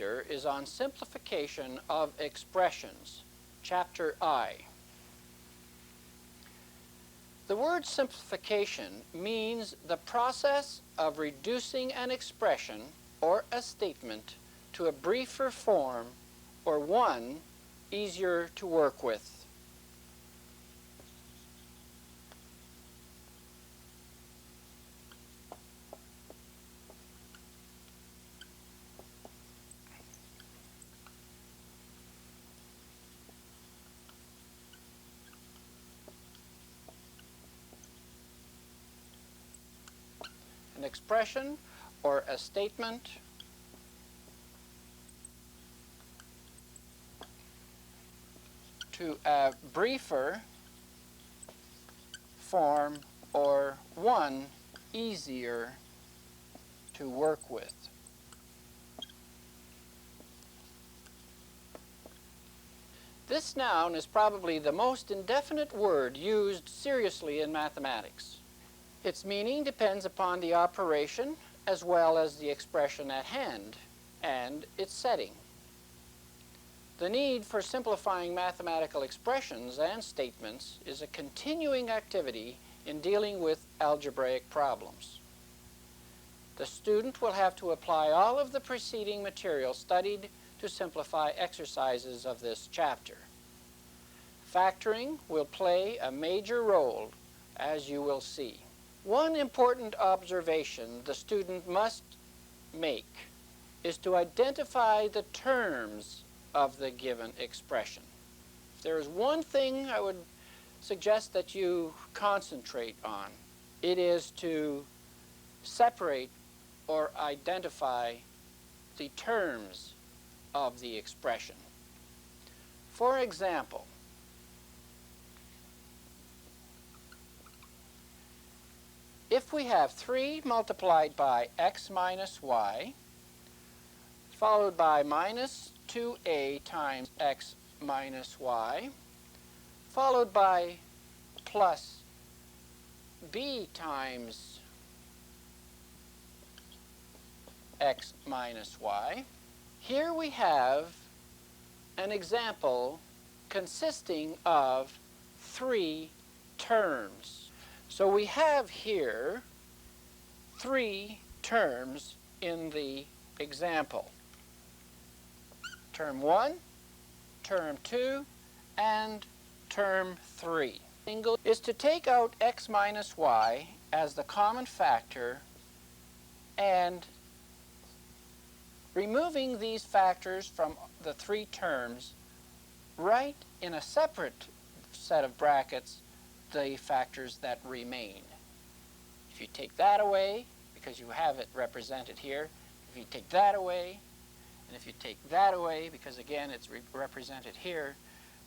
Is on Simplification of Expressions, Chapter I. The word simplification means the process of reducing an expression or a statement to a briefer form or one easier to work with. An expression or a statement to a briefer form or one easier to work with. This noun is probably the most indefinite word used seriously in mathematics. Its meaning depends upon the operation as well as the expression at hand and its setting. The need for simplifying mathematical expressions and statements is a continuing activity in dealing with algebraic problems. The student will have to apply all of the preceding material studied to simplify exercises of this chapter. Factoring will play a major role, as you will see. One important observation the student must make is to identify the terms of the given expression. If there is one thing I would suggest that you concentrate on, it is to separate or identify the terms of the expression. For example, if we have 3 multiplied by x minus y, followed by minus 2a times x minus y, followed by plus b times x minus y, here we have an example consisting of 3 terms. So we have here 3 terms in the example. Term 1, term 2, and term 3. Is to take out x minus y as the common factor and removing these factors from the 3 terms, write in a separate set of brackets the factors that remain. If you take that away, because you have it represented here, if you take that away, and if you take that away, because again it's represented here,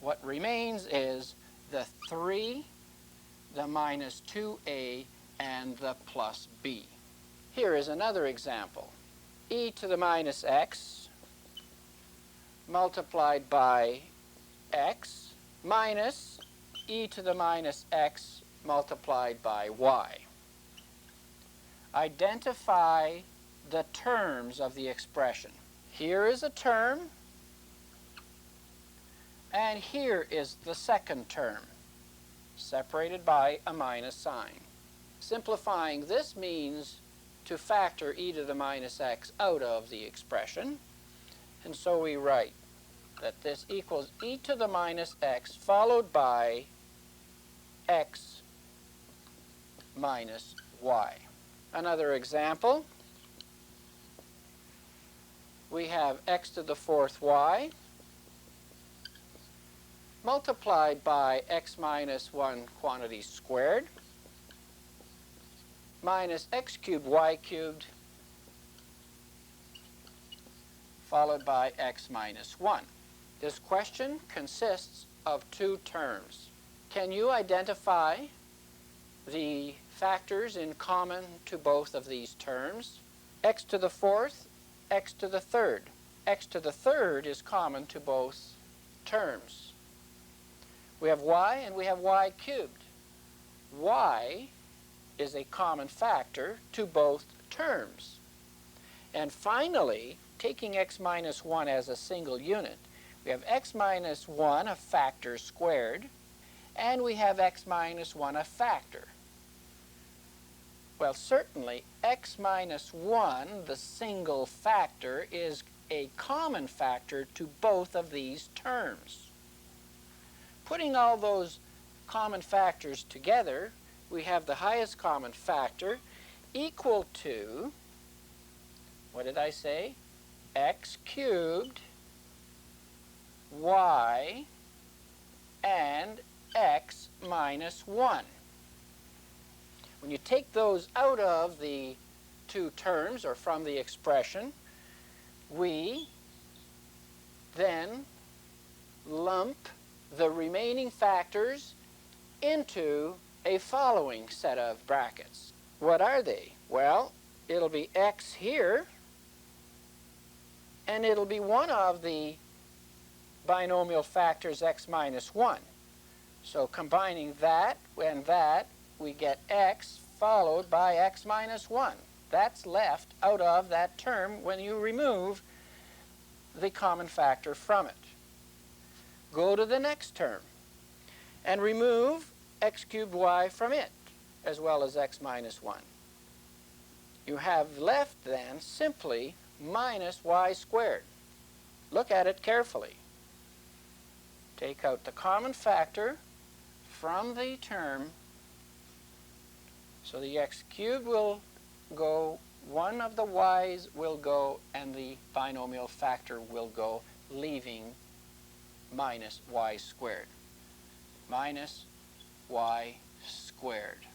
what remains is the 3, the minus 2a, and the plus b. Here is another example. E to the minus x multiplied by x minus e to the minus x multiplied by y. Identify the terms of the expression. Here is a term, and here is the second term, separated by a minus sign. Simplifying this means to factor e to the minus x out of the expression, and so we write that this equals e to the minus x followed by x minus y. Another example, we have x to the 4th y multiplied by x minus 1 quantity squared minus x cubed y cubed followed by x minus 1. This question consists of 2 terms. Can you identify the factors in common to both of these terms? X to the 4th, x to the 3rd. X to the 3rd is common to both terms. We have y and we have y cubed. Y is a common factor to both terms. And finally, taking x minus 1 as a single unit. We have x minus 1, a factor squared, and we have x minus 1, a factor. Well, certainly x minus 1, the single factor, is a common factor to both of these terms. Putting all those common factors together, we have the highest common factor equal to, what did I say? X cubed, y, and x minus 1. When you take those out of the two terms, or from the expression, we then lump the remaining factors into a following set of brackets. What are they? Well, it'll be x here, and it'll be one of the binomial factors x minus 1. So combining that and that, we get x followed by x minus 1. That's left out of that term when you remove the common factor from it. Go to the next term and remove x cubed y from it, as well as x minus 1. You have left then simply minus y squared. Look at it carefully. Take out the common factor from the term, so the x cubed will go, one of the y's will go, and the binomial factor will go, leaving minus y squared. Minus y squared.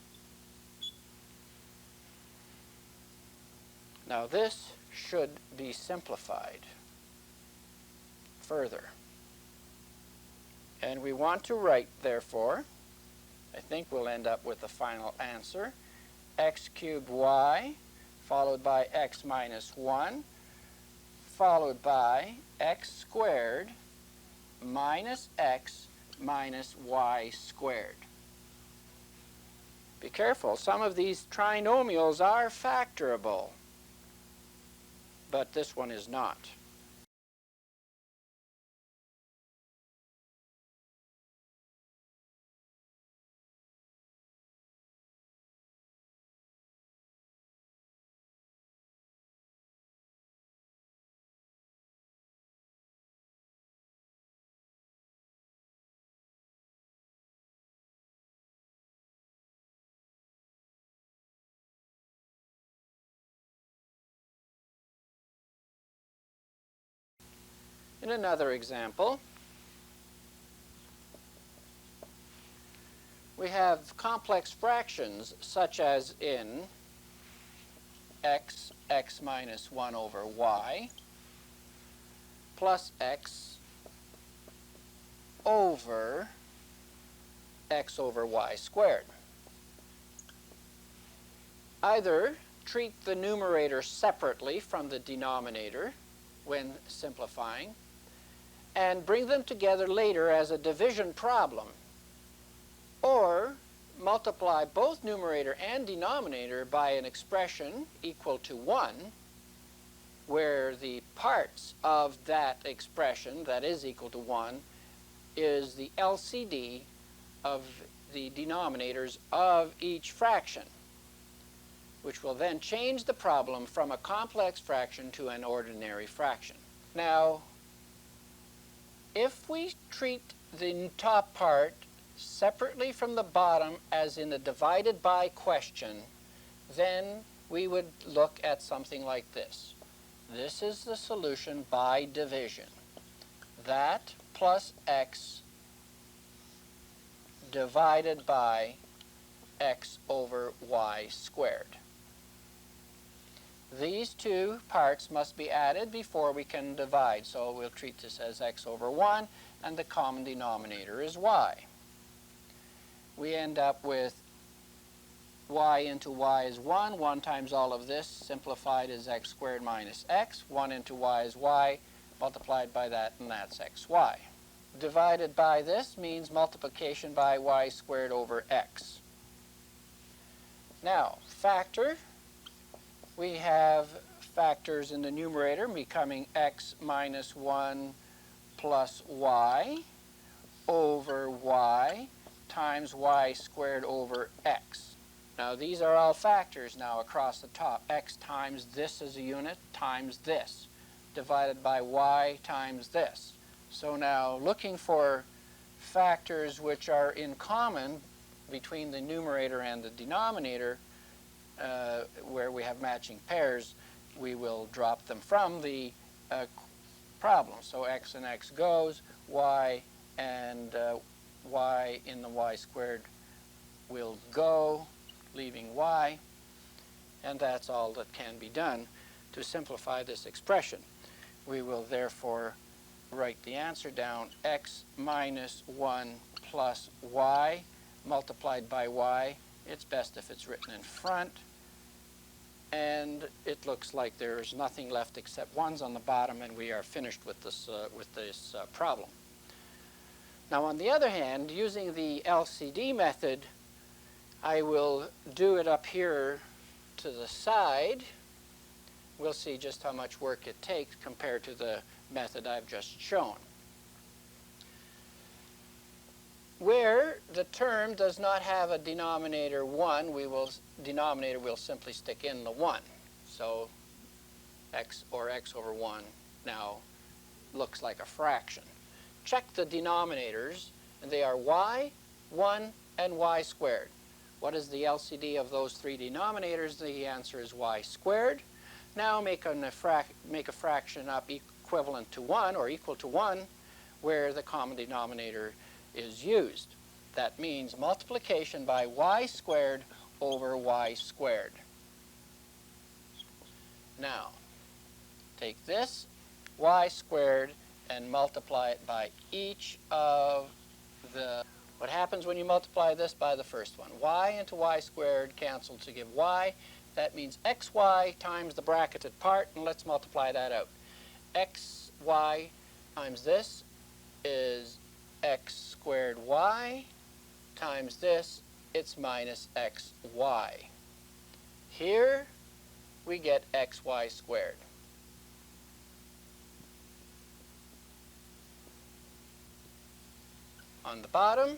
Now this should be simplified further. And we want to write, therefore, I think we'll end up with the final answer, x cubed y followed by x minus 1 followed by x squared minus x minus y squared. Be careful, some of these trinomials are factorable, but this one is not. In another example, we have complex fractions such as in x minus 1 over y plus x over y squared. Either treat the numerator separately from the denominator when simplifying, and bring them together later as a division problem, or multiply both numerator and denominator by an expression equal to 1, where the parts of that expression that is equal to 1 is the LCD of the denominators of each fraction, which will then change the problem from a complex fraction to an ordinary fraction. Now, if we treat the top part separately from the bottom as in the divided by question, then we would look at something like this. This is the solution by division. That plus x divided by x over y squared. These two parts must be added before we can divide, so we'll treat this as x over 1, and the common denominator is y. We end up with y into y is 1. 1 times all of this simplified is x squared minus x. 1 into y is y, multiplied by that, and that's xy. Divided by this means multiplication by y squared over x. Now, factor. We have factors in the numerator becoming x minus 1 plus y over y times y squared over x. Now these are all factors now across the top. X times this as a unit times this, divided by y times this. So now looking for factors which are in common between the numerator and the denominator, where we have matching pairs, we will drop them from the problem. So x and x goes, y and y in the y squared will go, leaving y, and that's all that can be done to simplify this expression. We will therefore write the answer down, x minus 1 plus y multiplied by y. It's best if it's written in front, and it looks like there's nothing left except 1's on the bottom, and we are finished with this problem. Now on the other hand, using the LCD method, I will do it up here to the side. We'll see just how much work it takes compared to the method I've just shown. Where the term does not have a denominator 1, denominator will simply stick in the 1. So x over 1 now looks like a fraction. Check the denominators, and they are y, 1, and y squared. What is the LCD of those three denominators? The answer is y squared. Now make a fraction up equivalent to 1 or equal to 1 where the common denominator is used. That means multiplication by y squared over y squared. Now, take this y squared and multiply it by each of the... What happens when you multiply this by the first one? Y into y squared cancel to give y. That means xy times the bracketed part, and let's multiply that out. Xy times this is x squared y times this, it's minus xy. Here we get xy squared. On the bottom,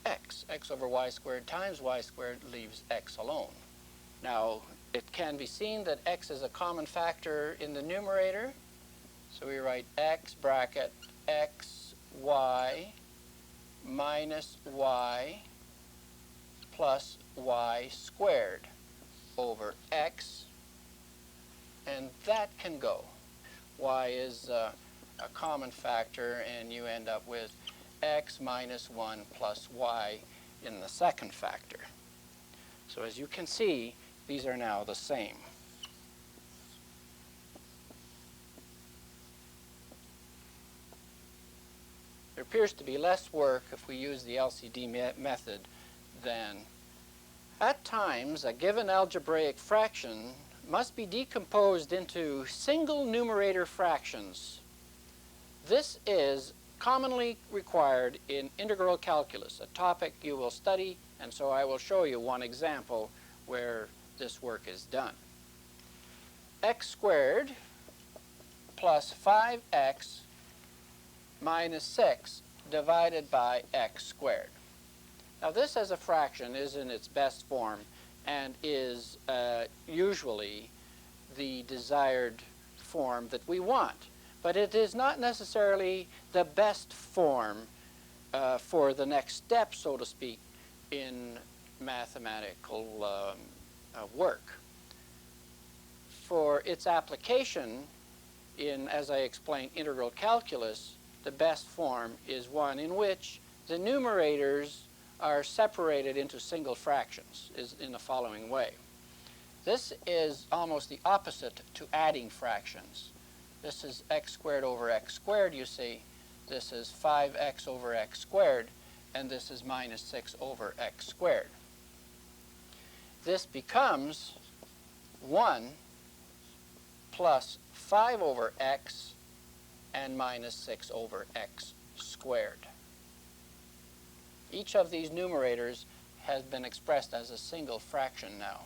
x over y squared times y squared leaves x alone. Now, it can be seen that x is a common factor in the numerator, so we write x bracket xy minus y plus y squared over x, and that can go. Y is a common factor, and you end up with x minus 1 plus y in the second factor. So as you can see, these are now the same. There appears to be less work if we use the LCD method than... At times, a given algebraic fraction must be decomposed into single numerator fractions. This is commonly required in integral calculus, a topic you will study, and so I will show you one example where this work is done. X squared plus 5x minus 6 divided by x squared. Now this as a fraction is in its best form and is usually the desired form that we want. But it is not necessarily the best form for the next step, so to speak, in mathematical work. For its application in, as I explained, integral calculus, the best form is one in which the numerators are separated into single fractions, is in the following way. This is almost the opposite to adding fractions. This is x squared over x squared, you see. This is 5x over x squared, and this is minus 6 over x squared. This becomes 1 plus 5 over x and minus 6 over x squared. Each of these numerators has been expressed as a single fraction now.